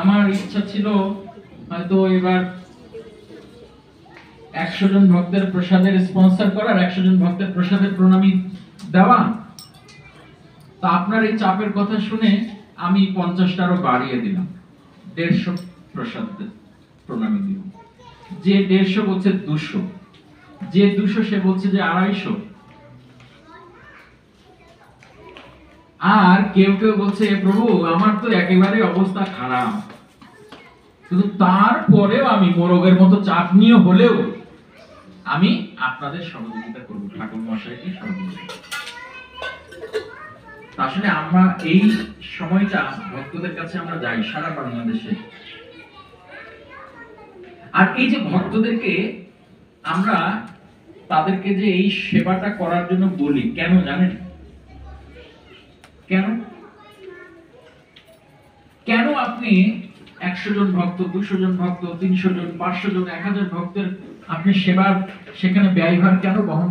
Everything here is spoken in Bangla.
আমার ইচ্ছা ছিল হয়তো এবার 100 জন ভক্তের প্রসাদের স্পন্সর করার, 100 জন ভক্তের প্রসাদের প্রণামী দেওয়া। তা আপনার এই চাপের কথা শুনে আমি 50টা আরো বাড়িয়ে দিলাম, 150 প্রসাদ প্রণামী দিব। যে 150 বলছে 200, যে 200 সে বলছে যে 250, আর কেউ কেউ বলছে প্রভু আমার তো একেবারে অবস্থা খারাপ, কিন্তু তারপরেও আমি মোরগের মতো চাপ নিয়ে হলেও আমি আপনাদের সহযোগিতা করব, ঠাকুর মশাইকে সহযোগিতা। আসলে আমরা এই সময়টা ভক্তদের কাছে আমরা যাই সারা বাংলাদেশে, আর এই যে ভক্তদেরকে আমরা তাদেরকে যে এই সেবাটা করার জন্য বলি, কেন জানেন? কেন কেন আপনি 100 জন ভক্ত, 200 জন ভক্ত, 300 জন, 500 জন, 1000 ভক্তের আপনি সেবার সেখানে ব্যয়ভার কেন বহন